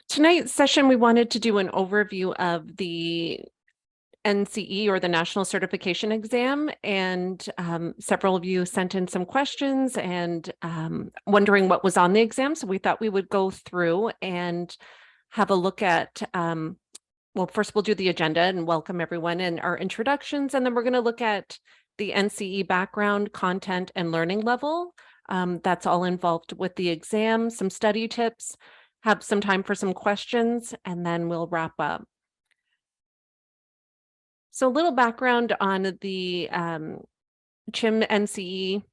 Tonight's session, we wanted to do an overview of the NCE, or the National Certification Exam, and several of you sent in some questions and wondering what was on the exam. So we thought we would go through and have a look at, well, first we'll do the agenda and welcome everyone and our introductions, and then we're going to look at the NCE background, content, and learning level. That's all involved with the exam, some study tips, have some time for some questions, and then we'll wrap up. So a little background on the CHIM NCE.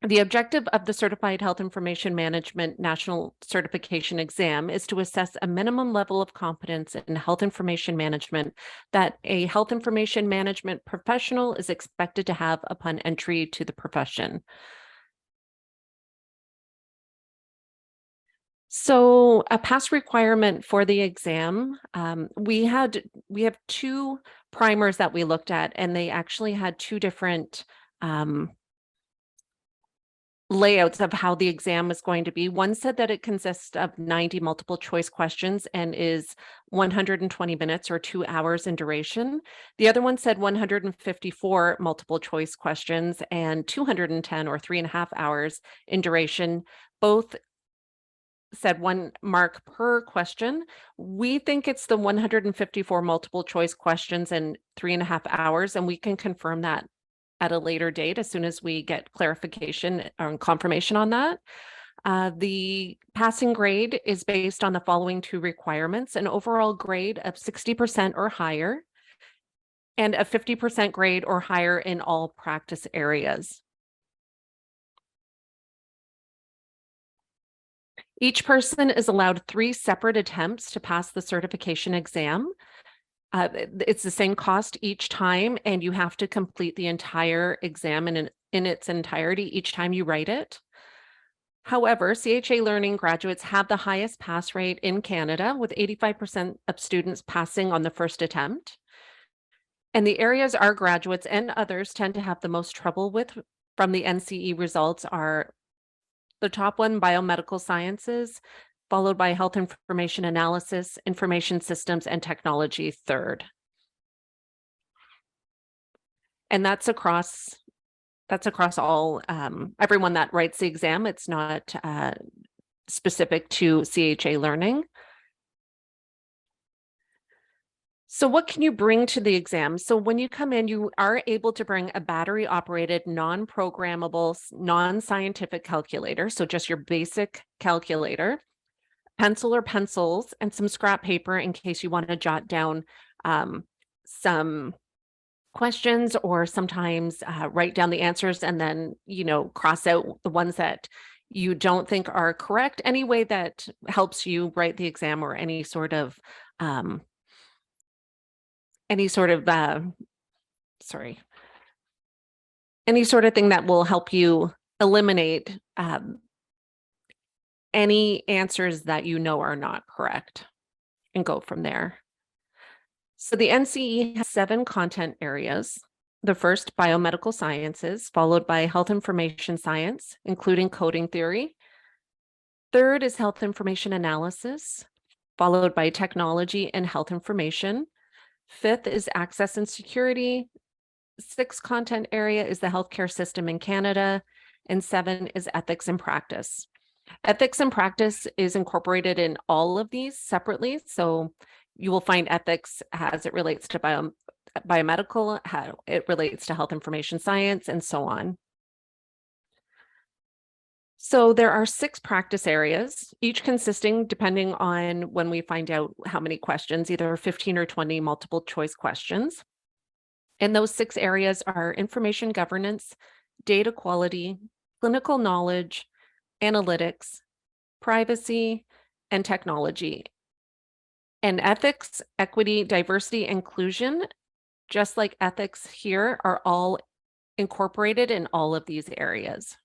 The objective of the Certified Health Information Management National Certification Exam is to assess a minimum level of competence in health information management that a health information management professional is expected to have upon entry to the profession. So a pass requirement for the exam, we have two primers that we looked at, and they actually had two different layouts of how the exam is going to be. One said that it consists of 90 multiple choice questions and is 120 minutes or 2 hours in duration. The other one said 154 multiple choice questions and 210 or 3.5 hours in duration. Both said 1 mark per question. We think it's the 154 multiple choice questions and 3.5 hours, and we can confirm that at a later date as soon as we get clarification or confirmation on that. The passing grade is based on the following two requirements: an overall grade of 60% or higher, and a 50% grade or higher in all practice areas. Each person is allowed 3 separate attempts to pass the certification exam. It's the same cost each time, and you have to complete the entire exam in its entirety each time you write it. However, CHA Learning graduates have the highest pass rate in Canada, with 85% of students passing on the first attempt. And the areas our graduates and others tend to have the most trouble with from the NCE results are the top one, biomedical sciences, followed by health information analysis, information systems, and technology third. And that's across all, everyone that writes the exam. It's not specific to CHA Learning. So what can you bring to the exam? So when you come in, you are able to bring a battery-operated, non-programmable, non-scientific calculator, so just your basic calculator, pencil or pencils, and some scrap paper in case you want to jot down some questions, or sometimes write down the answers and then, cross out the ones that you don't think are correct. Any way that helps you write the exam, or any sort of thing that will help you eliminate any answers that are not correct, and go from there. So the NCE has 7 content areas. The first, biomedical sciences, followed by health information science, including coding theory. Third is health information analysis, followed by technology and health information. Fifth is access and security. 6th content area is the healthcare system in Canada, and 7 is ethics and practice. Ethics and practice is incorporated in all of these separately, so you will find ethics as it relates to biomedical, how it relates to health information science, and so on. So there are 6 practice areas, each consisting, depending on when we find out how many questions, either 15 or 20 multiple choice questions. And those 6 areas are information governance, data quality, clinical knowledge, analytics, privacy, and technology. And ethics, equity, diversity, inclusion, just like ethics here, are all incorporated in all of these areas.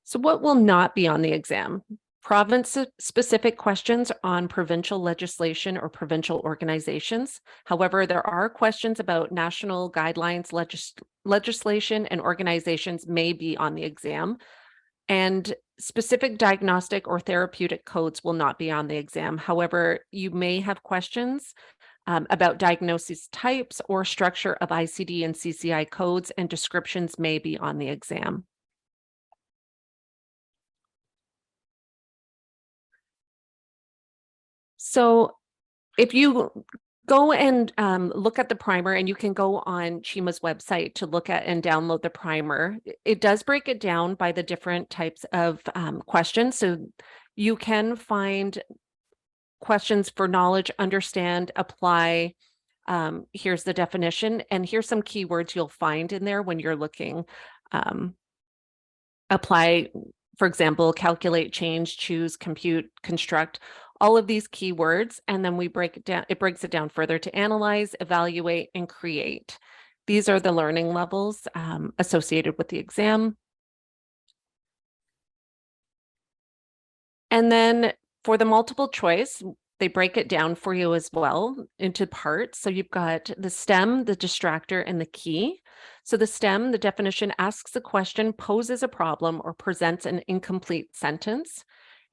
So what will not be on the exam? Province-specific questions on provincial legislation or provincial organizations. However, there are questions about national guidelines, legislation, and organizations may be on the exam. And specific diagnostic or therapeutic codes will not be on the exam. However, you may have questions about diagnosis types or structure of ICD and CCI codes, and descriptions may be on the exam. So if you go and look at the primer, and you can go on CHIMA's website to look at and download the primer, it does break it down by the different types of questions. So you can find questions for knowledge, understand, apply. Here's the definition, and here's some keywords you'll find in there when you're looking. Apply, for example, calculate, change, choose, compute, construct, all of these keywords, and then we break it down. It breaks it down further to analyze, evaluate, and create. These are the learning levels associated with the exam. And then for the multiple choice, they break it down for you as well into parts. So you've got the stem, the distractor, and the key. So the stem, the definition, asks a question, poses a problem, or presents an incomplete sentence.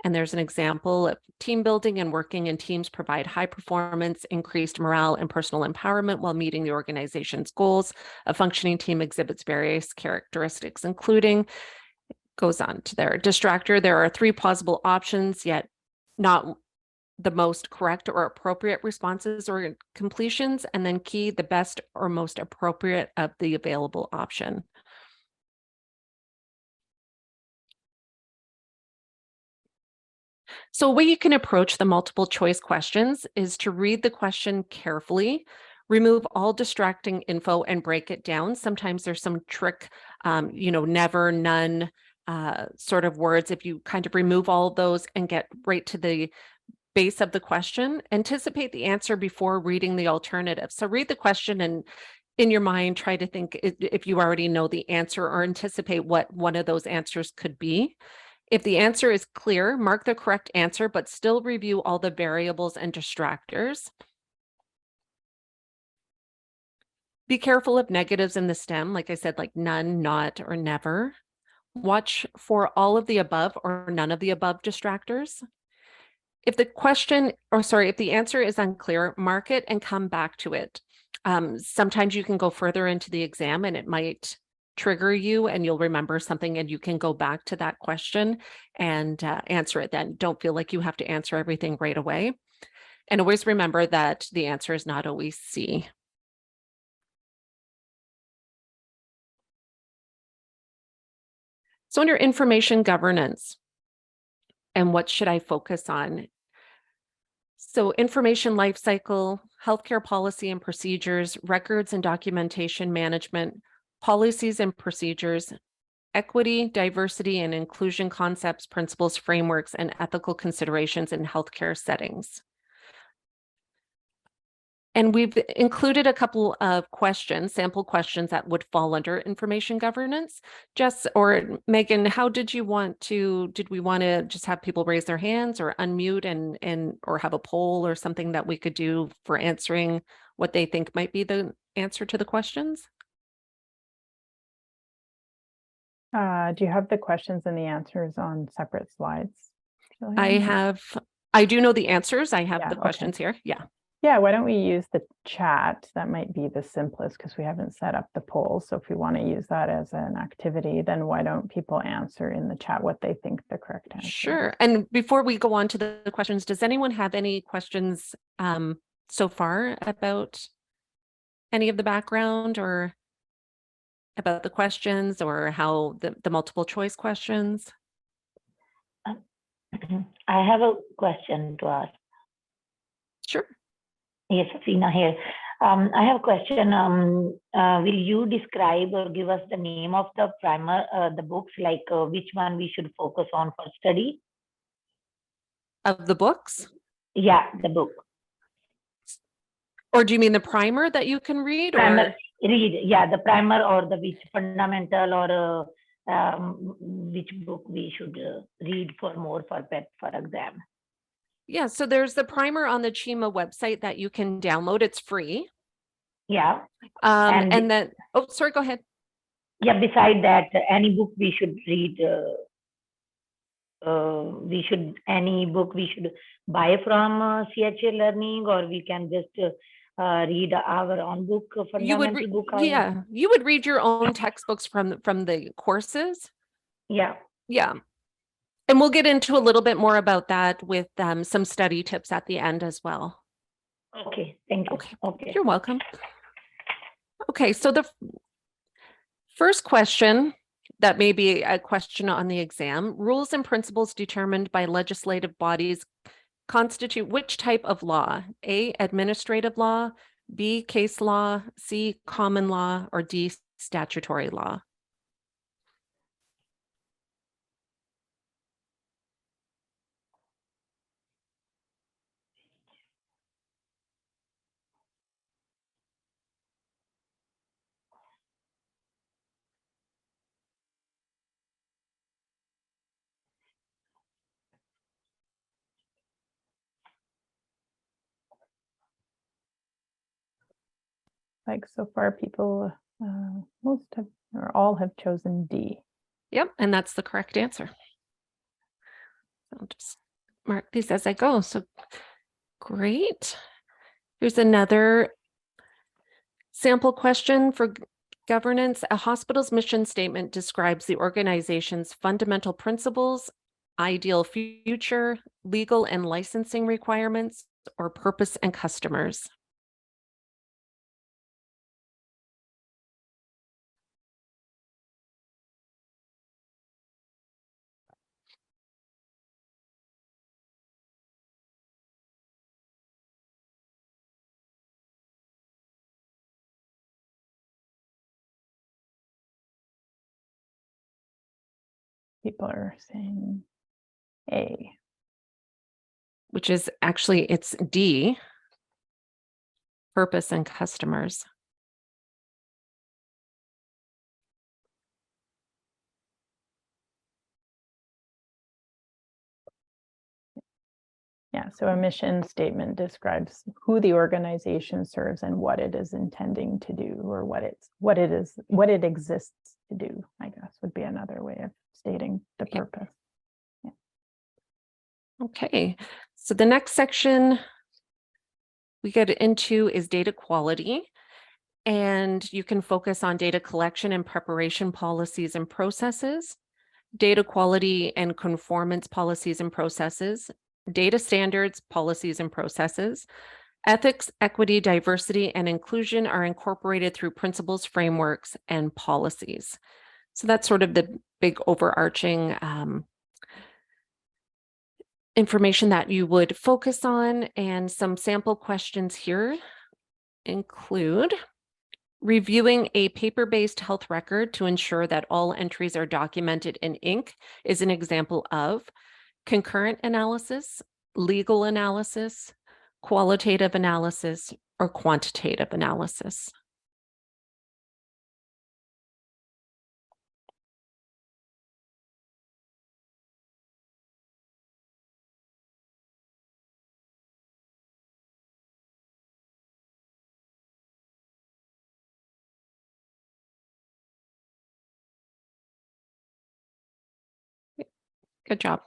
And there's an example of team building and working in teams provide high performance, increased morale, and personal empowerment while meeting the organization's goals. A functioning team exhibits various characteristics, including, goes on to their distractor. There are 3 plausible options, yet not the most correct or appropriate responses or completions, and then key, the best or most appropriate of the available option. So a way you can approach the multiple choice questions is to read the question carefully, remove all distracting info, and break it down. Sometimes there's some trick, never, none sort of words. If you kind of remove all of those and get right to the base of the question, anticipate the answer before reading the alternative. So read the question and in your mind, try to think if you already know the answer or anticipate what one of those answers could be. If the answer is clear, mark the correct answer, but still review all the variables and distractors. Be careful of negatives in the stem, like I said, like none, not, or never. Watch for all of the above or none of the above distractors. If the answer is unclear, mark it and come back to it. Sometimes you can go further into the exam and it might trigger you and you'll remember something and you can go back to that question and answer it then. Don't feel like you have to answer everything right away. And always remember that the answer is not always C. So under information governance, and what should I focus on? So information lifecycle, healthcare policy and procedures, records and documentation management, policies and procedures, equity, diversity, and inclusion concepts, principles, frameworks, and ethical considerations in healthcare settings. And we've included a couple of questions, sample questions that would fall under information governance. Jess or Megan, how did we want to just have people raise their hands or unmute and or have a poll or something that we could do for answering what they think might be the answer to the questions? Do you have the questions and the answers on separate slides, Jillian? I do know the answers. I have the questions here. Yeah. Yeah, why don't we use the chat? That might be the simplest because we haven't set up the poll. So if we want to use that as an activity, then why don't people answer in the chat what they think the correct answer is? Sure. And before we go on to the questions, does anyone have any questions so far about any of the background or about the questions or how the multiple choice questions? I have a question to ask. Sure. Yes, Safina here. I have a question. Will you describe or give us the name of the primer, the books, like which one we should focus on for study? Of the books? Yeah, the book. Or do you mean the primer that you can read? Primer, read, yeah, the primer or the which fundamental or which book we should read for more for exam. Yeah, so there's the primer on the CHIMA website that you can download. It's free. Yeah. And then, oh, sorry, go ahead. Yeah, beside that, any book we should read any book we should buy from CHA Learning, or we can just read our own book, fundamental book? Yeah, you would read your own textbooks from the courses. Yeah. Yeah. And we'll get into a little bit more about that with some study tips at the end as well. Okay, thank you. Okay, Okay. you're welcome. Okay, so the first question that may be a question on the exam: rules and principles determined by legislative bodies constitute which type of law? A, administrative law, B, case law, C, common law, or D, statutory law? Like so far, people, most have, or all have chosen D. Yep, and that's the correct answer. I'll just mark these as I go. So great. Here's another sample question for governance. A hospital's mission statement describes the organization's fundamental principles, ideal future, legal and licensing requirements, or purpose and customers. People are saying A. Which is actually, it's D, purpose and customers. Yeah, so a mission statement describes who the organization serves and what it is intending to do, or what it exists to do, I guess would be another way of stating the Yeah. purpose. Yeah. Okay, so the next section we get into is data quality. And you can focus on data collection and preparation policies and processes, data quality and conformance policies and processes, data standards, policies and processes. Ethics, equity, diversity, and inclusion are incorporated through principles, frameworks, and policies. So that's sort of the big overarching information that you would focus on. And some sample questions here include reviewing a paper-based health record to ensure that all entries are documented in ink is an example of concurrent analysis, legal analysis, qualitative analysis, or quantitative analysis. Good job.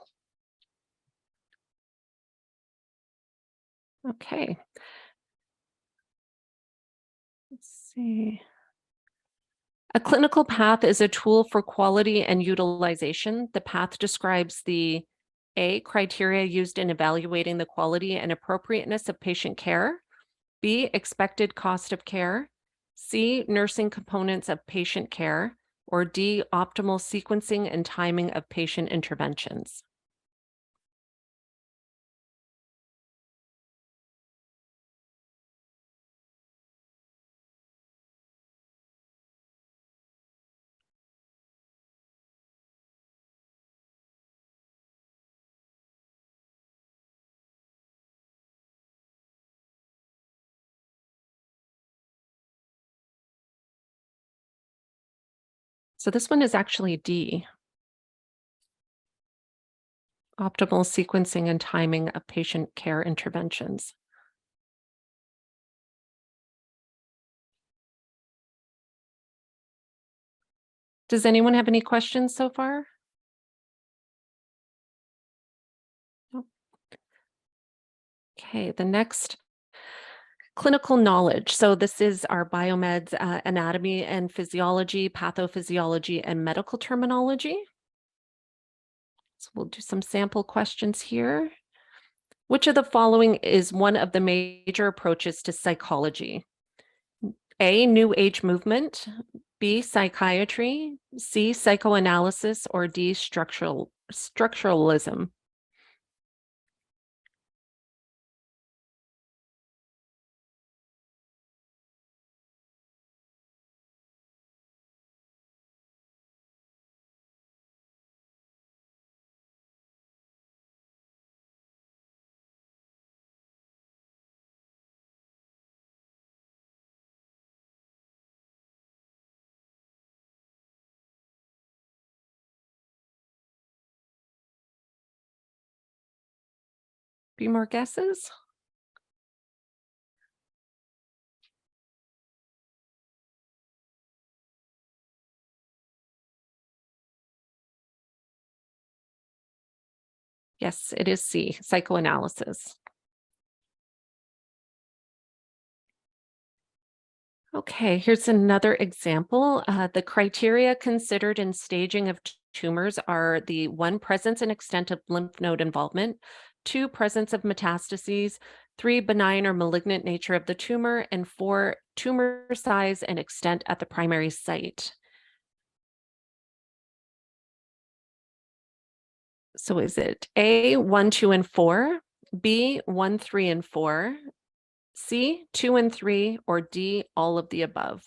Okay. Let's see. A clinical path is a tool for quality and utilization. The path describes the A, criteria used in evaluating the quality and appropriateness of patient care, B, expected cost of care, C, nursing components of patient care, or D, optimal sequencing and timing of patient interventions. So this one is actually D. Optimal sequencing and timing of patient care interventions. Does anyone have any questions so far? Okay, the next, clinical knowledge. So this is our biomeds, anatomy and physiology, pathophysiology, and medical terminology. So we'll do some sample questions here. Which of the following is one of the major approaches to psychology? A, New Age movement, B, psychiatry, C, psychoanalysis, or D, structuralism? Be more guesses? Yes, it is C, psychoanalysis. Okay, here's another example. The criteria considered in staging of tumors are the 1, presence and extent of lymph node involvement, 2, presence of metastases, 3, benign or malignant nature of the tumor, and 4, tumor size and extent at the primary site. So is it A, 1, 2, and 4, B, 1, 3, and 4, C, 2 and 3, or D, all of the above?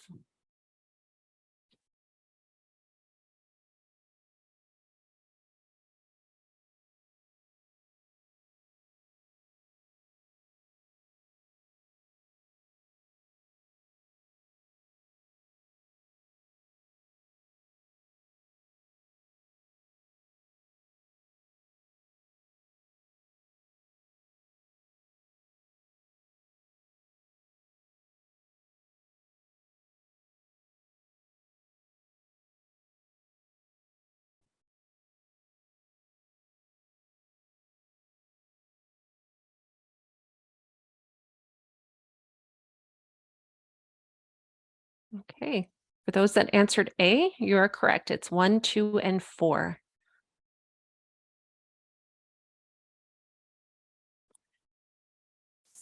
Okay, for those that answered A, you are correct. It's 1, 2, and 4.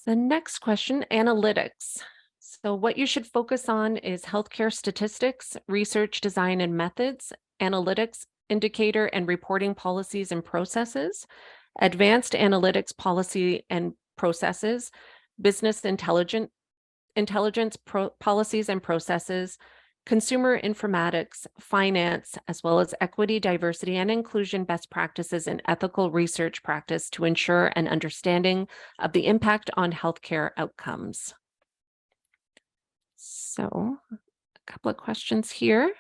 The next question, analytics. So what you should focus on is healthcare statistics, research design and methods, analytics, indicator and reporting policies and processes, advanced analytics policy and processes, business intelligence policies and processes, consumer informatics, finance, as well as equity, diversity, and inclusion best practices and ethical research practice to ensure an understanding of the impact on healthcare outcomes. So, a couple of questions here.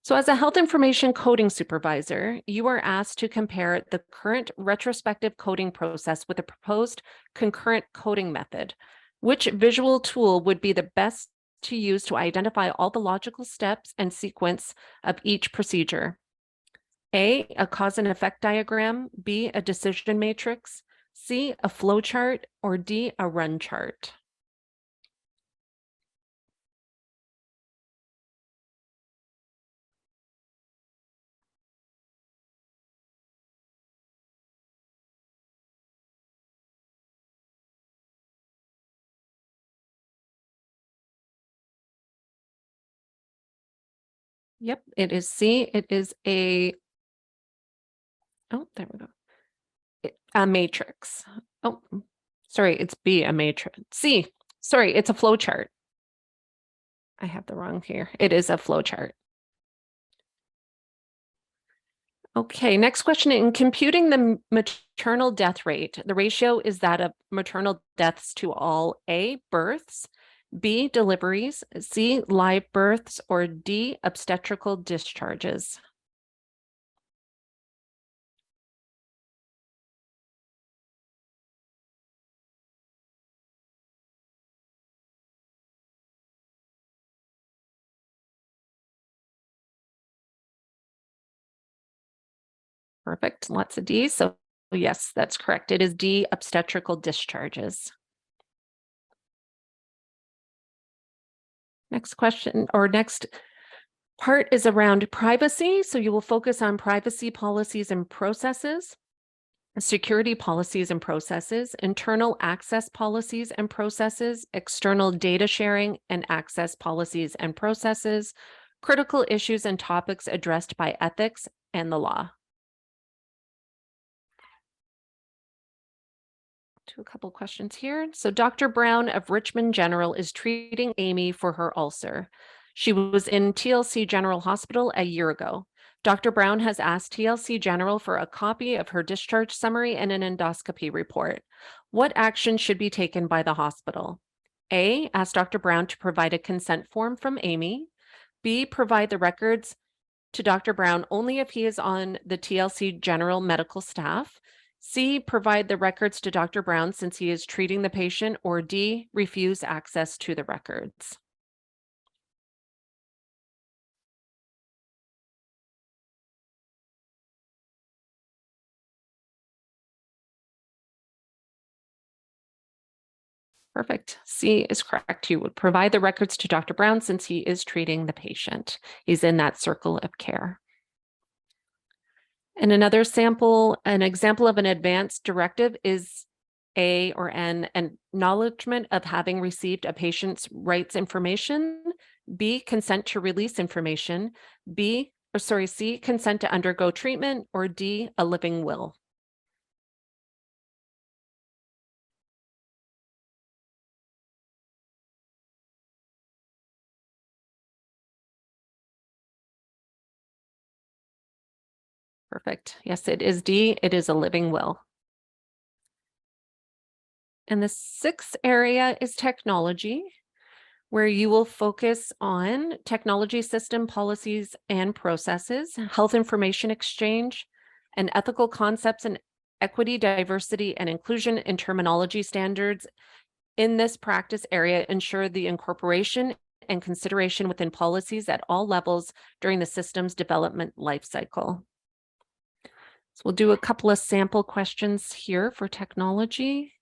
So as a health information coding supervisor, you are asked to compare the current retrospective coding process with a proposed concurrent coding method. Which visual tool would be the best to use to identify all the logical steps and sequence of each procedure? A, a cause and effect diagram, B, a decision matrix, C, a flow chart, or D, a run chart? Yep, it is C. It is oh, there we go. A matrix. Oh, sorry, it's B, a matrix. C, sorry, it's a flow chart. I have the wrong here. It is a flow chart. Okay, next question. In computing the maternal death rate, the ratio is that of maternal deaths to all A, births, B, deliveries, C, live births, or D, obstetrical discharges. Perfect, lots of D's. So yes, that's correct. It is D, obstetrical discharges. Next question or next part is around privacy. So you will focus on privacy policies and processes, security policies and processes, internal access policies and processes, external data sharing and access policies and processes, critical issues and topics addressed by ethics and the law. To a couple questions here. So Dr. Brown of Richmond General is treating Amy for her ulcer. She was in TLC General Hospital a year ago. Dr. Brown has asked TLC General for a copy of her discharge summary and an endoscopy report. What action should be taken by the hospital? A, ask Dr. Brown to provide a consent form from Amy. B, provide the records to Dr. Brown only if he is on the TLC General medical staff. C, provide the records to Dr. Brown since he is treating the patient, or D, refuse access to the records. Perfect. C is correct. You would provide the records to Dr. Brown since he is treating the patient. He's in that circle of care. And another example of an advanced directive is A or N, acknowledgement of having received a patient's rights information. B, consent to release information. C, consent to undergo treatment, or D, a living will. Perfect. Yes, it is D. It is a living will. And the sixth area is technology, where you will focus on technology system policies and processes, health information exchange, and ethical concepts and equity, diversity, and inclusion in terminology standards in this practice area ensure the incorporation and consideration within policies at all levels during the system's development lifecycle. So we'll do a couple of sample questions here for technology.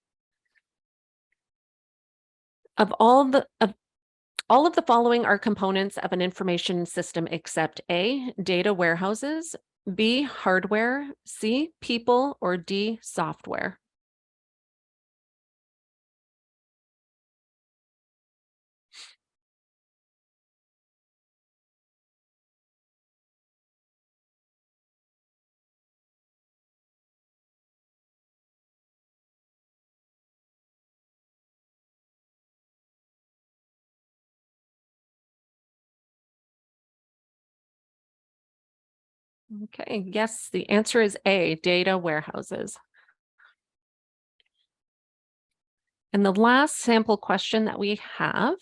All of the following are components of an information system except A, data warehouses, B, hardware, C, people, or D, software. Okay, yes, the answer is A, data warehouses. And the last sample question that we have.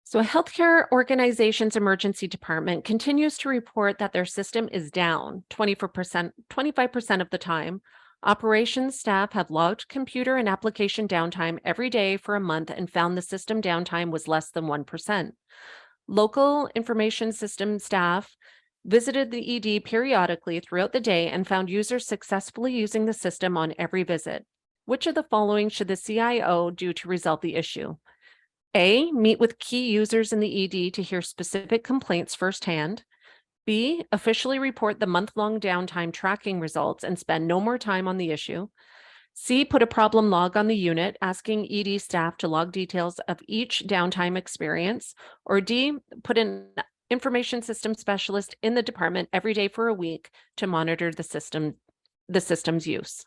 So a healthcare organization's emergency department continues to report that their system is down 25% of the time. Operations staff have logged computer and application downtime every day for a month and found the system downtime was less than 1%. Local information system staff visited the ED periodically throughout the day and found users successfully using the system on every visit. Which of the following should the CIO do to resolve the issue? A, meet with key users in the ED to hear specific complaints firsthand. B, officially report the month-long downtime tracking results and spend no more time on the issue. C, put a problem log on the unit, asking ED staff to log details of each downtime experience. Or D, put an information system specialist in the department every day for a week to monitor the system's use.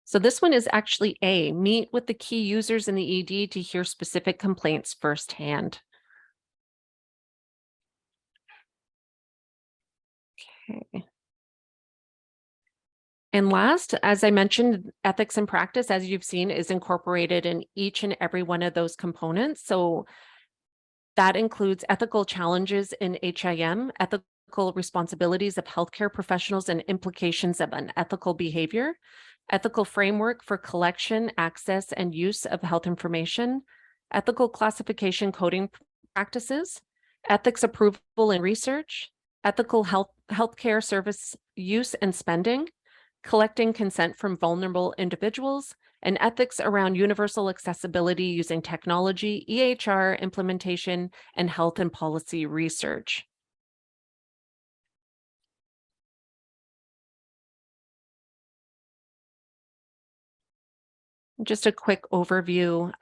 So this one is actually A, meet with the key users in the ED to hear specific complaints firsthand. Okay. And last, as I mentioned, ethics in practice, as you've seen, is incorporated in each and every one of those components. So that includes ethical challenges in HIM, ethical responsibilities of healthcare professionals and implications of unethical behavior, ethical framework for collection, access, and use of health information, ethical classification coding practices, ethics approval and research, ethical healthcare service use and spending, collecting consent from vulnerable individuals, and ethics around universal accessibility using technology, EHR implementation, and health and policy research. Just a quick overview,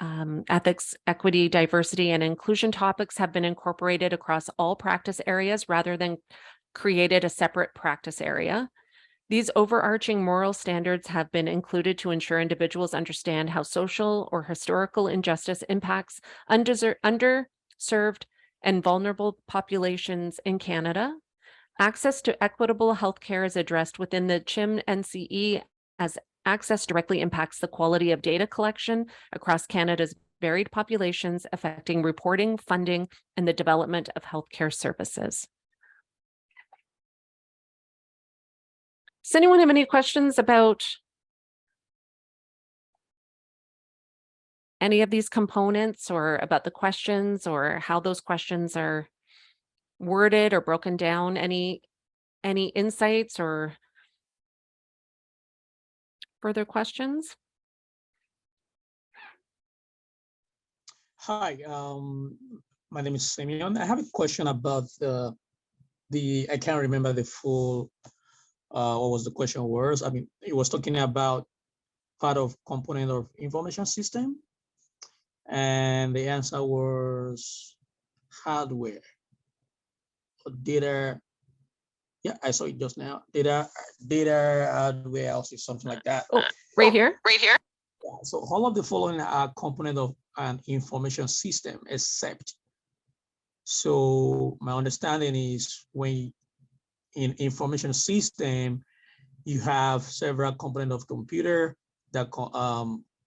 ethics, equity, diversity, and inclusion topics have been incorporated across all practice areas rather than created a separate practice area. These overarching moral standards have been included to ensure individuals understand how social or historical injustice impacts underserved and vulnerable populations in Canada. Access to equitable healthcare is addressed within the CHIM NCE as access directly impacts the quality of data collection across Canada's varied populations, affecting reporting, funding, and the development of healthcare services. Does anyone have any questions about any of these components or about the questions or how those questions are worded or broken down? Any insights or further questions? Hi, my name is Simeon. I have a question about I can't remember the full, what was the question was. I mean, it was talking about part of component of information system. And the answer was hardware or data. Yeah, I saw it just now. Data hardware or something like that. Oh, right here. Yeah, so all of the following are component of an information system except. So my understanding is when in information system, you have several components of computer that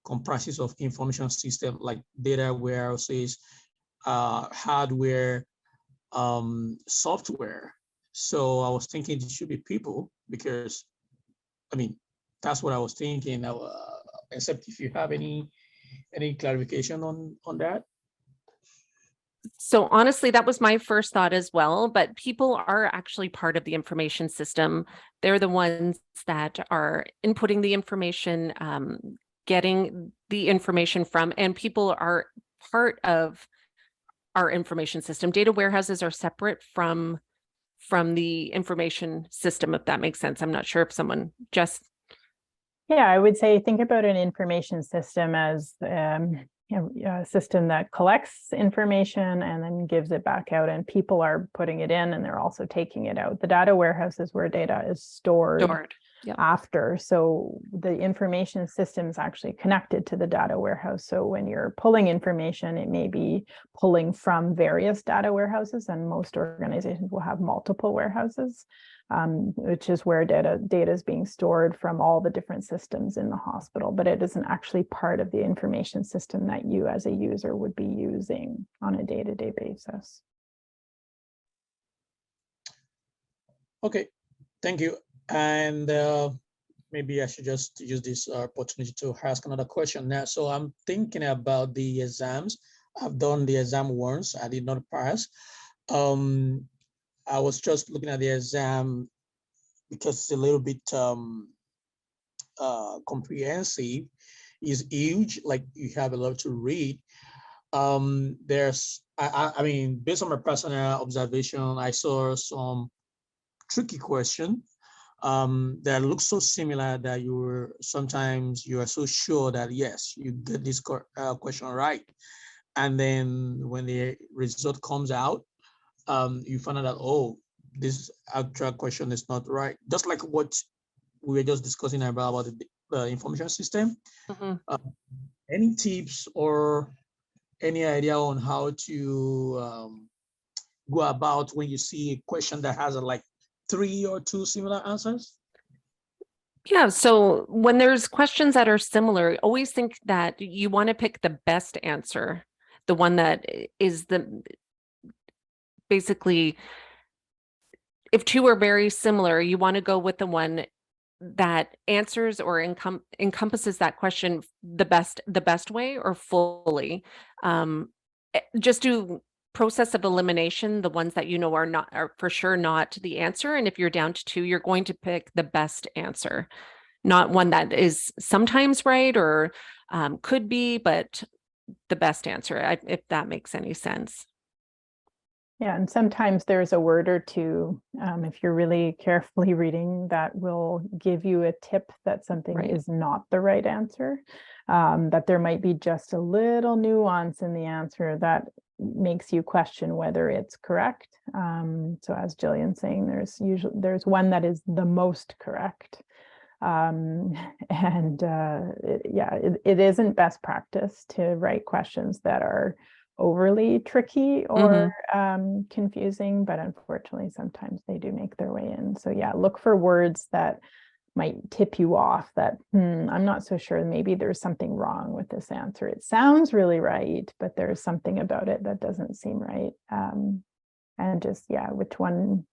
comprises of information system like data warehouses, hardware, software. So I was thinking it should be people because, I mean, that's what I was thinking. Except if you have any clarification on that. So honestly, that was my first thought as well, but people are actually part of the information system. They're the ones that are inputting the information, getting the information from, and people are part of our information system. Data warehouses are separate from the information system, if that makes sense. I'm not sure if someone just... Yeah, I would say think about an information system as a system that collects information and then gives it back out, and people are putting it in and they're also taking it out. The data warehouse is where data is stored. Yep. After. So the information system is actually connected to the data warehouse. So when you're pulling information, it may be pulling from various data warehouses, and most organizations will have multiple warehouses, which is where data is being stored from all the different systems in the hospital, but it isn't actually part of the information system that you as a user would be using on a day-to-day basis. Okay, thank you. And maybe I should just use this opportunity to ask another question now. So I'm thinking about the exams. I've done the exam once. I did not pass. I was just looking at the exam because it's a little bit comprehensive. It's huge, like you have a lot to read. I mean, based on my personal observation, I saw some tricky question that looks so similar that sometimes you are so sure that yes, you get this question right, and then when the result comes out, you find out that, oh, this actual question is not right. Just like what we were just discussing about the information system. Mm-hmm. Any tips or any idea on how to go about when you see a question that has like 3 or 2 similar answers? Yeah, so when there's questions that are similar, always think that you want to pick the best answer, the one that is the basically, if two are very similar, you want to go with the one that answers or encompasses that question the best way or fully. Just do process of elimination, the ones that you know are for sure not the answer. And if you're down to two, you're going to pick the best answer, not one that is sometimes right or could be, but the best answer, if that makes any sense. Yeah, and sometimes there's a word or two, if you're really carefully reading, that will give you a tip that something Right. is not the right answer, that there might be just a little nuance in the answer that makes you question whether it's correct. So as Jillian's saying, there's one that is the most correct. And it isn't best practice to write questions that are overly tricky or confusing, but unfortunately sometimes they do make their way in. So yeah, look for words that might tip you off that I'm not so sure, maybe there's something wrong with this answer. It sounds really right, but there's something about it that doesn't seem right. And just which one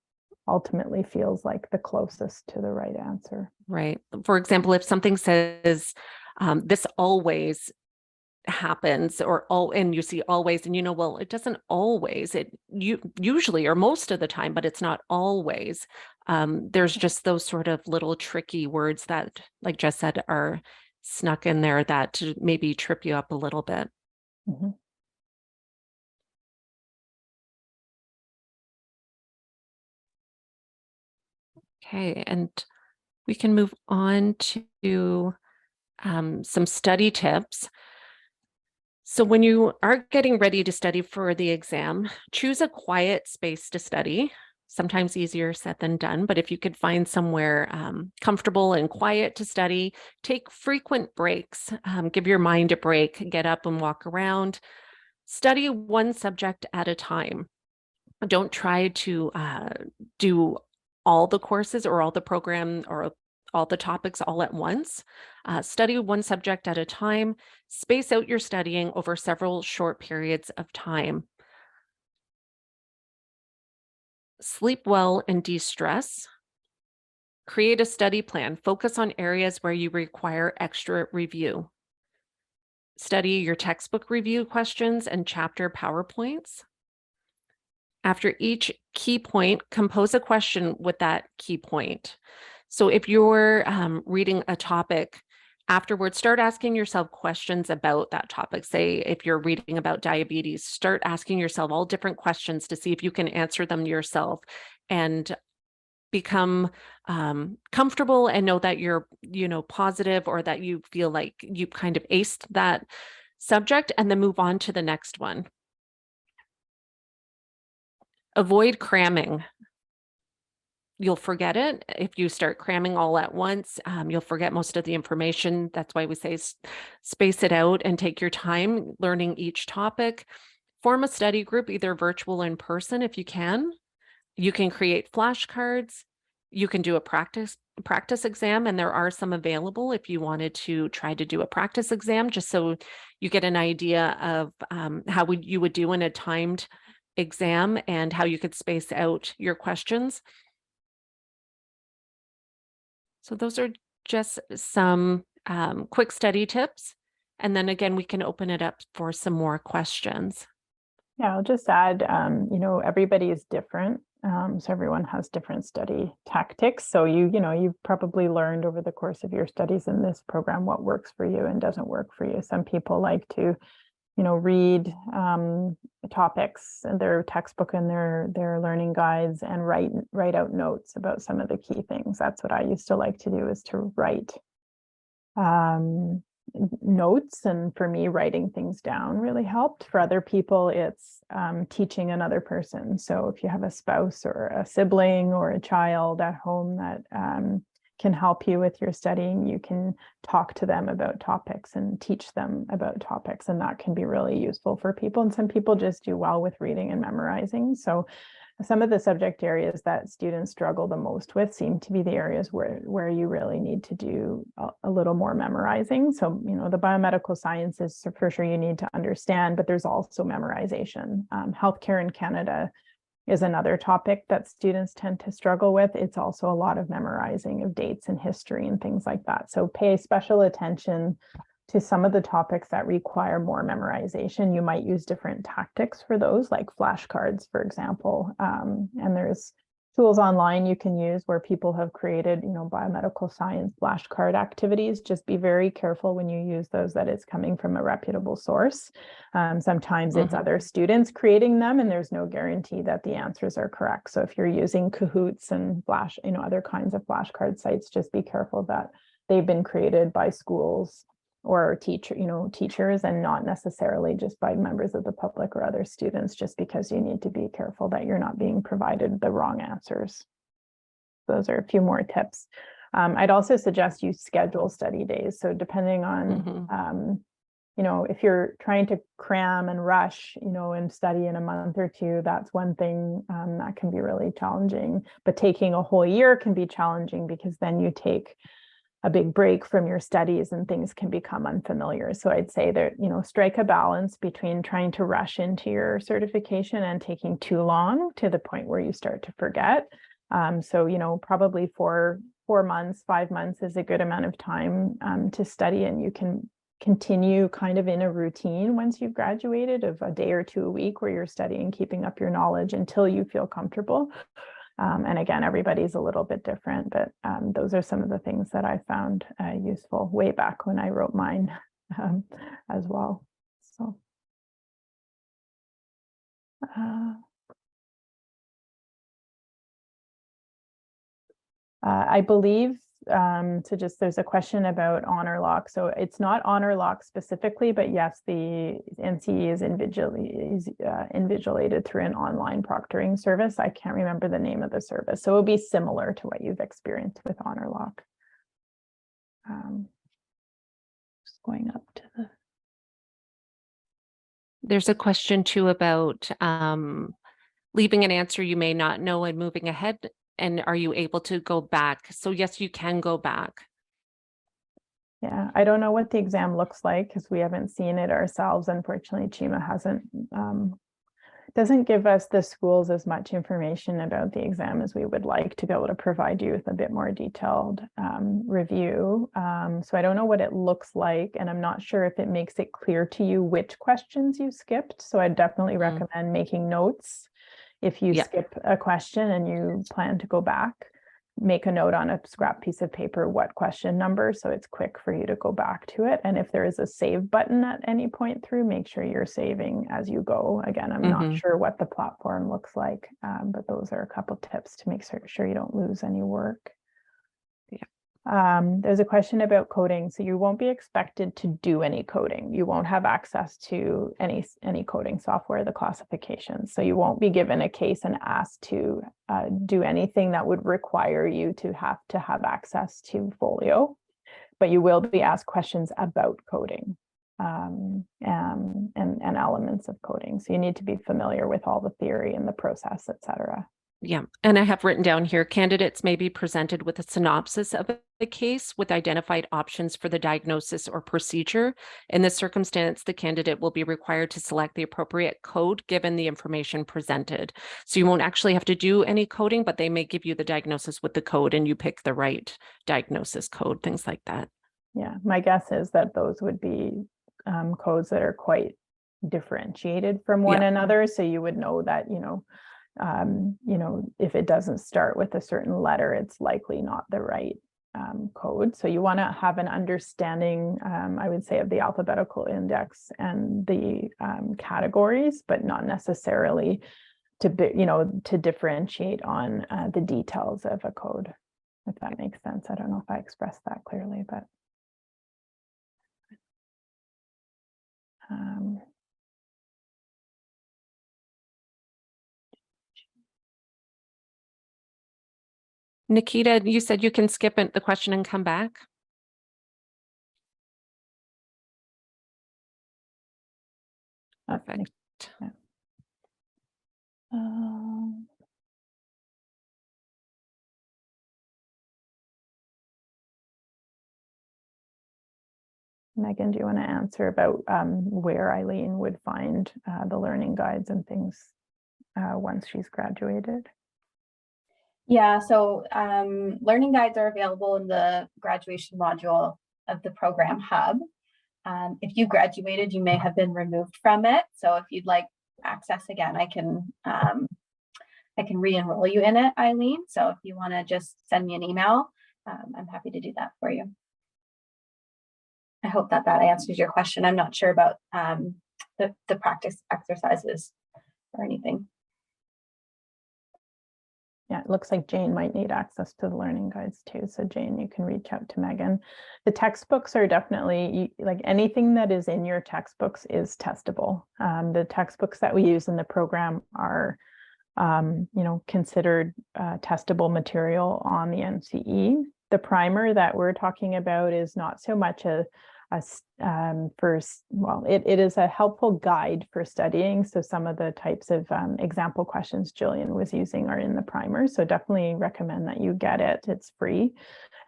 ultimately feels like the closest to the right answer. Right. For example, if something says this always happens and you see always, and well, it doesn't always, usually or most of the time, but it's not always. There's just those sort of little tricky words that, like Jess said, are snuck in there that maybe trip you up a little bit. Mm-hmm. Okay, and we can move on to some study tips. So when you are getting ready to study for the exam, choose a quiet space to study. Sometimes easier said than done, but if you could find somewhere comfortable and quiet to study, take frequent breaks, give your mind a break, get up and walk around, study one subject at a time. Don't try to do all the courses or all the program or all the topics all at once. Study one subject at a time. Space out your studying over several short periods of time. Sleep well and de-stress. Create a study plan. Focus on areas where you require extra review. Study your textbook review questions and chapter PowerPoints. After each key point, compose a question with that key point. So if you're reading a topic, afterwards, start asking yourself questions about that topic. Say, if you're reading about diabetes, start asking yourself all different questions to see if you can answer them yourself and become comfortable and know that you're, positive, or that you feel like you kind of aced that subject, and then move on to the next one. Avoid cramming. You'll forget it. If you start cramming all at once, you'll forget most of the information. That's why we say space it out and take your time learning each topic. Form a study group, either virtual or in person if you can. You can create flashcards. You can do a practice exam, and there are some available if you wanted to try to do a practice exam, just so you get an idea of how you would do in a timed exam and how you could space out your questions. So those are just some quick study tips. And then again, we can open it up for some more questions. Yeah, I'll just add, everybody is different. So everyone has different study tactics. So you've probably learned over the course of your studies in this program what works for you and doesn't work for you. Some people like to read topics in their textbook and their learning guides and write out notes about some of the key things. That's what I used to like to do, is to write notes. And for me, writing things down really helped. For other people, it's teaching another person. So if you have a spouse or a sibling or a child at home that can help you with your studying, you can talk to them about topics and teach them about topics, and that can be really useful for people. And some people just do well with reading and memorizing. So some of the subject areas that students struggle the most with seem to be the areas where you really need to do a little more memorizing. So, you know, the biomedical sciences, for sure you need to understand, but there's also memorization. Healthcare in Canada is another topic that students tend to struggle with. It's also a lot of memorizing of dates and history and things like that. So pay special attention to some of the topics that require more memorization. You might use different tactics for those, like flashcards, for example. And there's tools online you can use where people have created, you know, biomedical science flashcard activities. Just be very careful when you use those that it's coming from a reputable source. Sometimes it's other students creating them, and there's no guarantee that the answers are correct. So if you're using Kahoots and Flash, you know, other kinds of flashcard sites, just be careful that they've been created by schools or teachers, and not necessarily just by members of the public or other students, just because you need to be careful that you're not being provided the wrong answers. Those are a few more tips. I'd also suggest you schedule study days. So depending on, you know, if you're trying to cram and rush, you know, and study in a month or two, that's one thing that can be really challenging. But taking a whole year can be challenging, because then you take a big break from your studies and things can become unfamiliar. So I'd say that, you know, strike a balance between trying to rush into your certification and taking too long to the point where you start to forget. So, you know, probably 4 months, 5 months is a good amount of time to study, and you can continue kind of in a routine once you've graduated of a day or two a week where you're studying, keeping up your knowledge until you feel comfortable. And again, everybody's a little bit different, but those are some of the things that I found useful way back when I wrote mine as well. So I believe, so just there's a question about HonorLock. So it's not HonorLock specifically, but yes, the NCE is invigilated through an online proctoring service. I can't remember the name of the service. So it'll be similar to what you've experienced with HonorLock. Just going up to the. There's a question too about leaving an answer you may not know and moving ahead. And are you able to go back? So yes, you can go back. Yeah, I don't know what the exam looks like because we haven't seen it ourselves. Unfortunately, CHIMA hasn't, doesn't give us, the schools, as much information about the exam as we would like to be able to provide you with a bit more detailed review. So I don't know what it looks like, and I'm not sure if it makes it clear to you which questions you skipped. So I definitely recommend making notes. If you skip a question and you plan to go back, make a note on a scrap piece of paper what question number, so it's quick for you to go back to it. And if there is a save button at any point through, make sure you're saving as you go. Again, I'm not sure what the platform looks like, but those are a couple tips to make sure you don't lose any work. There's a question about coding. So you won't be expected to do any coding. You won't have access to any coding software, the classifications. So you won't be given a case and asked to do anything that would require you to have access to Folio, but you will be asked questions about coding and elements of coding. So you need to be familiar with all the theory and the process, etc. Yeah, and I have written down here, candidates may be presented with a synopsis of the case with identified options for the diagnosis or procedure. In this circumstance, the candidate will be required to select the appropriate code given the information presented. So you won't actually have to do any coding, but they may give you the diagnosis with the code and you pick the right diagnosis code, things like that. Yeah, my guess is that those would be codes that are quite differentiated from one another. So you would know that, if it doesn't start with a certain letter, it's likely not the right code. So you want to have an understanding, I would say, of the alphabetical index and the categories, but not necessarily to differentiate on the details of a code, if that makes sense. I don't know if I expressed that clearly, but Nikita, you said you can skip the question and come back. Perfect. Yeah. Megan, do you want to answer about where Eileen would find the learning guides and things once she's graduated? Yeah, so learning guides are available in the graduation module of the program hub. If you graduated, you may have been removed from it. So if you'd like access again, I can re-enroll you in it, Eileen. So if you want to just send me an email, I'm happy to do that for you. I hope that answers your question. I'm not sure about the practice exercises or anything. Yeah, it looks like Jane might need access to the learning guides too. So Jane, you can reach out to Megan. The textbooks are definitely, like anything that is in your textbooks is testable. The textbooks that we use in the program are, considered testable material on the NCE. The primer that we're talking about is not so much it is a helpful guide for studying. So some of the types of example questions Jillian was using are in the primer. So definitely recommend that you get it. It's free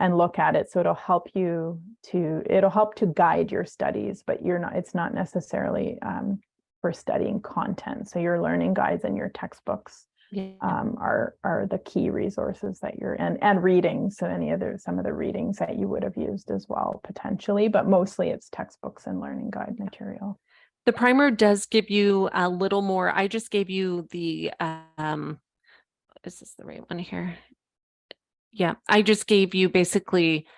and look at it. So it'll help to guide your studies, but it's not necessarily for studying content. So your learning guides and your textbooks are the key resources that you're and reading. So some of the readings that you would have used as well, potentially, but mostly it's textbooks and learning guide material. The primer does give you a little more. I just gave you the, is this the right one here? Yeah, I just gave you basically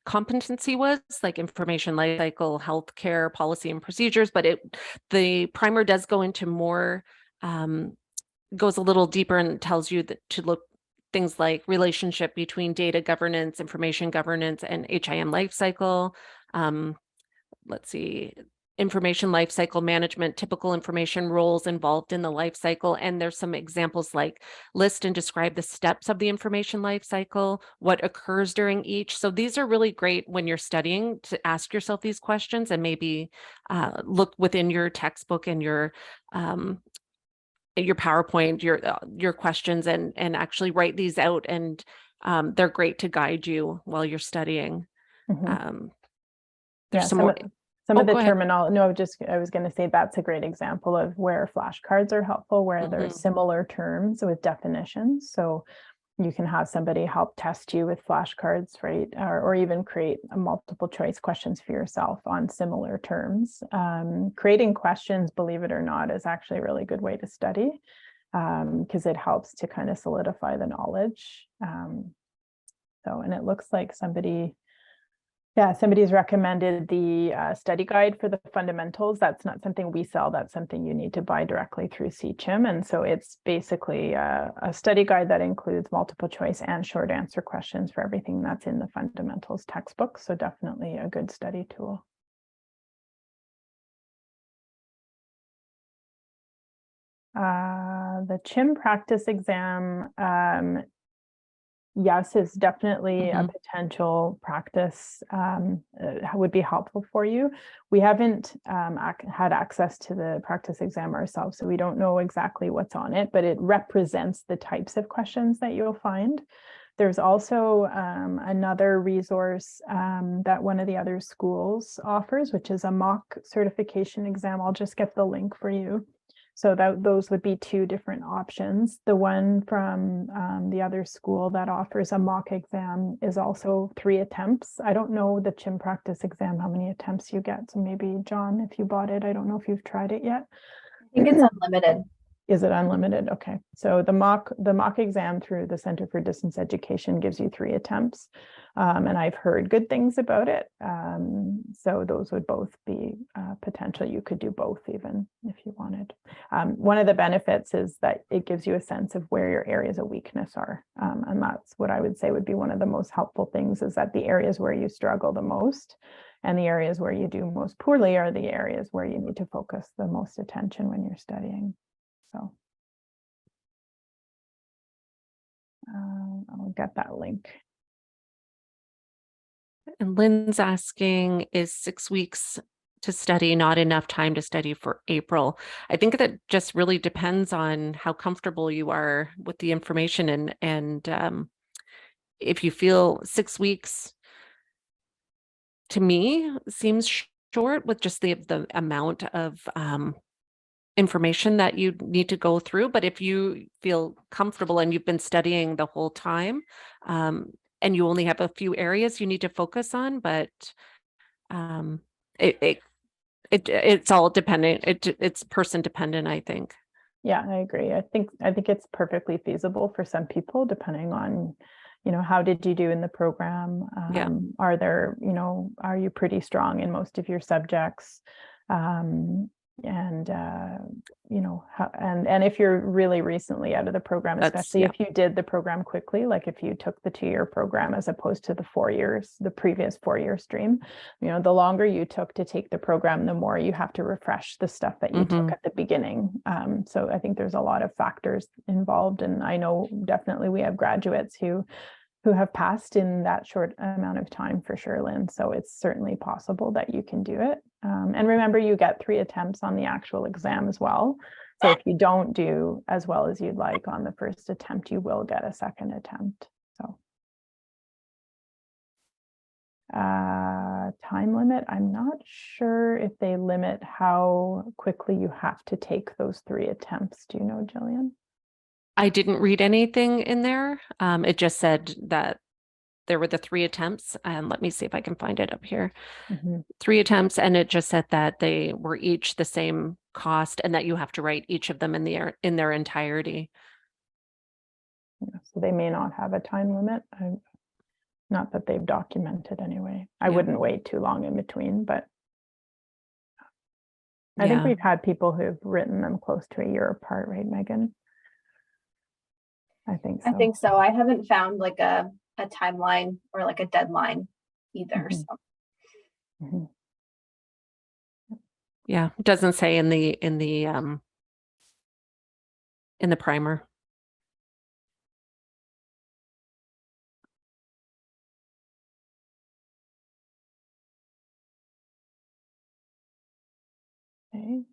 competency was like information lifecycle, healthcare policy and procedures, but the primer does go into more, goes a little deeper and tells you that to look things like relationship between data governance, information governance, and HIM lifecycle. Let's see, information lifecycle management, typical information roles involved in the lifecycle. And there's some examples like list and describe the steps of the information lifecycle, what occurs during each. So these are really great when you're studying to ask yourself these questions and maybe look within your textbook and your PowerPoint, your questions and actually write these out. And they're great to guide you while you're studying. Mm-hmm. There's some more. Some of the terminology. No, I was going to say that's a great example of where flashcards are helpful, where there are similar terms with definitions. So you can have somebody help test you with flashcards, right? Or even create a multiple choice questions for yourself on similar terms. Creating questions, believe it or not, is actually a really good way to study because it helps to kind of solidify the knowledge. And it looks like somebody's recommended the study guide for the fundamentals. That's not something we sell. That's something you need to buy directly through CCHIM. And so it's basically a study guide that includes multiple choice and short answer questions for everything that's in the fundamentals textbook. So definitely a good study tool. The CHIM practice exam, yes, is definitely a potential practice would be helpful for you. We haven't had access to the practice exam ourselves, so we don't know exactly what's on it, but it represents the types of questions that you'll find. There's also another resource that one of the other schools offers, which is a mock certification exam. I'll just get the link for you. So those would be two different options. The one from the other school that offers a mock exam is also 3 attempts. I don't know the CHIM practice exam, how many attempts you get. So maybe John, if you bought it, I don't know if you've tried it yet. I think it's unlimited. Is it unlimited? Okay. So the mock exam through the Center for Distance Education gives you 3 attempts. And I've heard good things about it. So those would both be potential. You could do both even if you wanted. One of the benefits is that it gives you a sense of where your areas of weakness are. And that's what I would say would be one of the most helpful things, is that the areas where you struggle the most and the areas where you do most poorly are the areas where you need to focus the most attention when you're studying. So I'll get that link. And Lynn's asking, is 6 weeks to study not enough time to study for April? I think that just really depends on how comfortable you are with the information and if you feel 6 weeks to me, seems short with just the amount of information that you need to go through. But if you feel comfortable and you've been studying the whole time, and you only have a few areas you need to focus on, but it's all dependent. It's person dependent, I think. Yeah, I agree. I think it's perfectly feasible for some people, depending on, how did you do in the program? Yeah. Are there, are you pretty strong in most of your subjects? And if you're really recently out of the program, especially if you did the program quickly, like if you took the 2-year program as opposed to the 4 years, the previous 4-year stream, the longer you took to take the program, the more you have to refresh the stuff that you took at the beginning. So I think there's a lot of factors involved, and I know definitely we have graduates who have passed in that short amount of time, for sure, Lynn. So it's certainly possible that you can do it. And remember, you get 3 attempts on the actual exam as well. So if you don't do as well as you'd like on the first attempt, you will get a second attempt. So time limit, I'm not sure if they limit how quickly you have to take those 3 attempts. Do you know, Jillian? I didn't read anything in there. It just said that there were the 3 attempts, and let me see if I can find it up here. 3 attempts, and it just said that they were each the same cost and that you have to write each of them in their entirety. Yeah, so they may not have a time limit. Not that they've documented anyway. I wouldn't wait too long in between, but I think we've had people who've written them close to a year apart, right, Megan? I think so. I think so. I haven't found like a timeline or like a deadline either. So. Yeah, it doesn't say in the primer. Okay.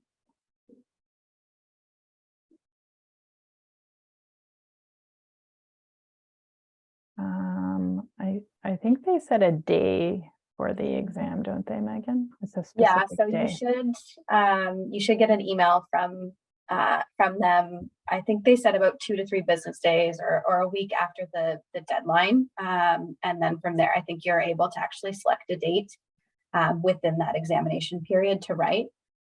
I think they set a day for the exam, don't they, Megan? It's a Yeah, specific so day. you should get an email from them. I think they said about 2 to 3 business days or a week after the deadline. And then from there, I think you're able to actually select a date within that examination period to write.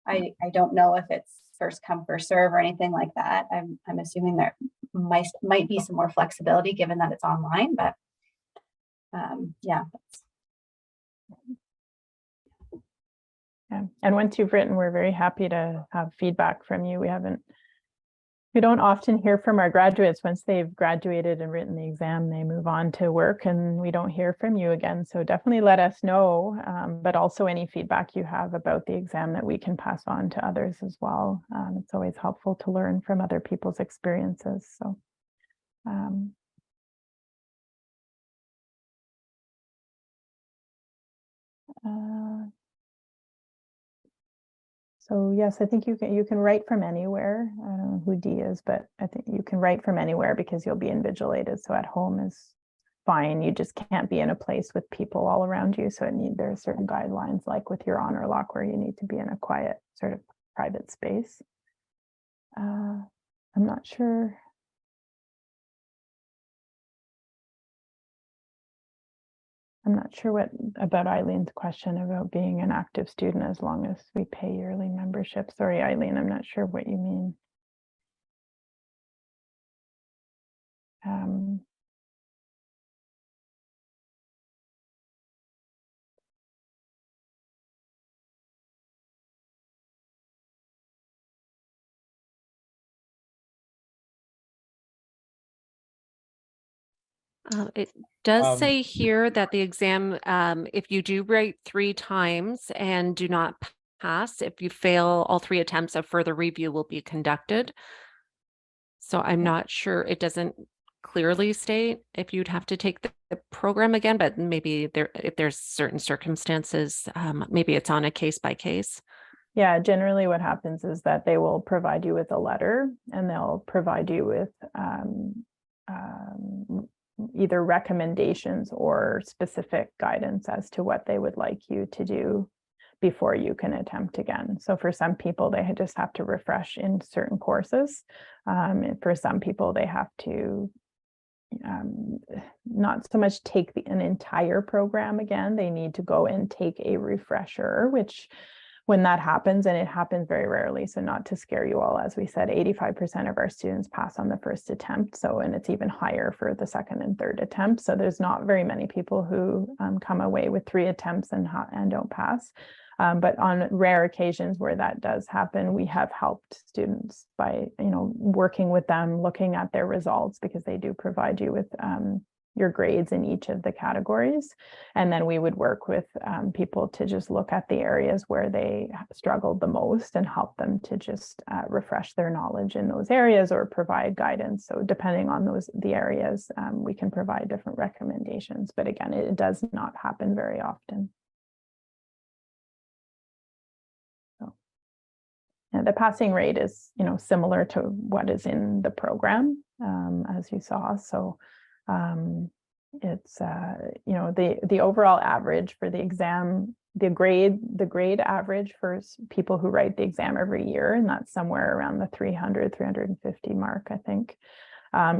I don't know if it's first come, first serve or anything like that. I'm assuming there might be some more flexibility given that it's online, but yeah. Yeah. And once you've written, we're very happy to have feedback from you. We don't often hear from our graduates. Once they've graduated and written the exam, they move on to work and we don't hear from you again. So definitely let us know, but also any feedback you have about the exam that we can pass on to others as well. It's always helpful to learn from other people's experiences. So So yes, I think you can write from anywhere. I don't know who Dee is, but I think you can write from anywhere because you'll be invigilated. So at home is fine. You just can't be in a place with people all around you. So there are certain guidelines, like with your honor lock, where you need to be in a quiet sort of private space. I'm not sure. I'm not sure what about Eileen's question about being an active student as long as we pay yearly membership. Sorry, Eileen, I'm not sure what you mean. It does say here that the exam, if you do write 3 times and do not pass, if you fail all 3 attempts, a further review will be conducted. So I'm not sure, it doesn't clearly state if you'd have to take the program again, but maybe if there's certain circumstances, maybe it's on a case by case. Yeah, generally what happens is that they will provide you with a letter and they'll provide you with either recommendations or specific guidance as to what they would like you to do before you can attempt again. So for some people, they just have to refresh in certain courses. And for some people, they have to not so much take an entire program again. They need to go and take a refresher, which when that happens, and it happens very rarely, so not to scare you all, as we said, 85% of our students pass on the first attempt. So, and it's even higher for the second and third attempt. So there's not very many people who come away with 3 attempts and don't pass. But on rare occasions where that does happen, we have helped students by, working with them, looking at their results, because they do provide you with your grades in each of the categories. And then we would work with people to just look at the areas where they struggled the most and help them to just refresh their knowledge in those areas or provide guidance. So depending on the areas, we can provide different recommendations. But again, it does not happen very often. The passing rate is, similar to what is in the program, as you saw. So it's, the overall average for the exam, the grade average for people who write the exam every year, and that's somewhere around the 350 mark, I think,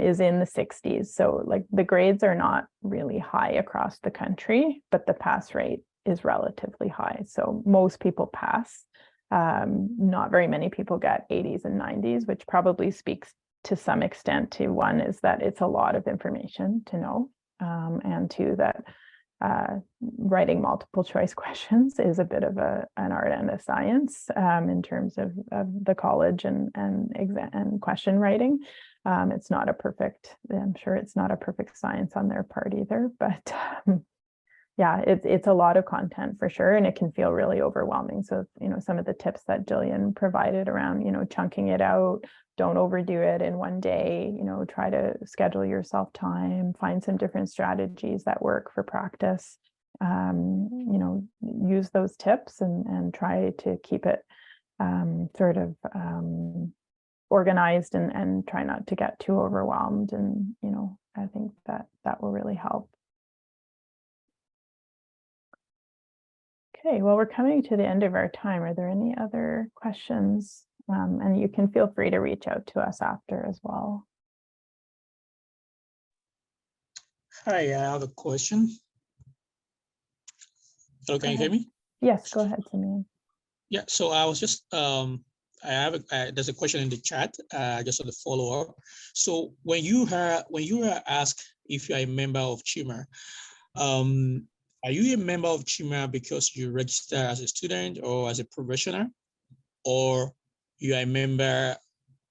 is in the 60s. So like the grades are not really high across the country, but the pass rate is relatively high. So most people pass. Not very many people get 80s and 90s, which probably speaks to some extent to one is that it's a lot of information to know, and two, that writing multiple choice questions is a bit of an art and a science in terms of the college and exam and question writing. It's not a perfect, I'm sure it's not a perfect science on their part either, but yeah, it's a lot of content for sure, and it can feel really overwhelming. So, some of the tips that Jillian provided around, chunking it out, don't overdo it in one day, try to schedule yourself time, find some different strategies that work for practice, use those tips and try to keep it sort of organized and try not to get too overwhelmed. And, I think that will really help. Okay, well, we're coming to the end of our time. Are there any other questions? And you can feel free to reach out to us after as well. Hi, I have a question. Hello, can you hear me? Yes, go ahead, Simeon. Yeah, so I was just, I have there's a question in the chat, just on the follow up. So when you were asked if you are a member of CHIMA, are you a member of CHIMA because you register as a student or as a professional, or you are a member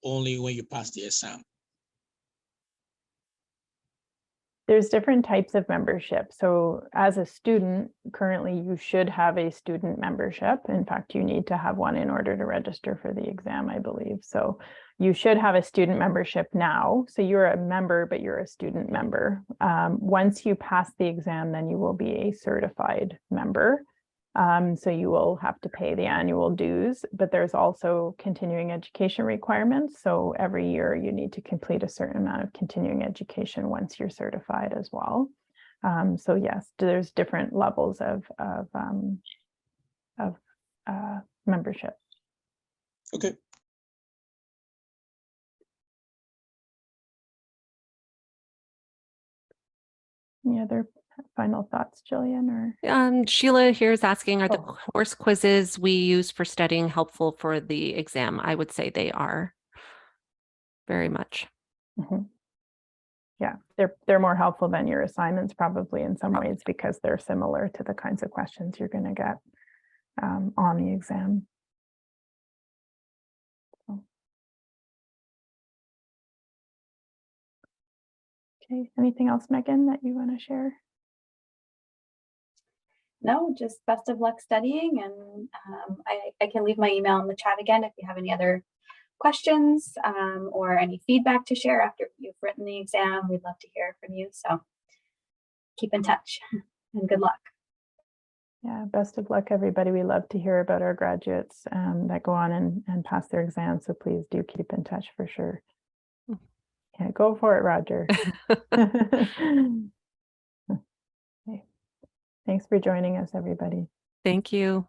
only when you pass the exam? There's different types of membership. So as a student, currently you should have a student membership. In fact, you need to have one in order to register for the exam, I believe. So you should have a student membership now. So you're a member, but you're a student member. Once you pass the exam, then you will be a certified member. So you will have to pay the annual dues, but there's also continuing education requirements. So every year you need to complete a certain amount of continuing education once you're certified as well. So yes, there's different levels of membership. Okay. Any other final thoughts, Jillian? Or Sheila here is asking, are the course quizzes we use for studying helpful for the exam? I would say they are very much. Mm-hmm. Yeah, they're more helpful than your assignments probably in some ways, because they're similar to the kinds of questions you're going to get on the exam. So. Okay, anything else, Megan, that you want to share? No, just best of luck studying, and I can leave my email in the chat again if you have any other questions or any feedback to share after you've written the exam. We'd love to hear from you. So keep in touch and good luck. Yeah, best of luck, everybody. We love to hear about our graduates that go on and pass their exams. So please do keep in touch for sure. Yeah, go for it, Roger. Okay. Thanks for joining us, everybody. Thank you.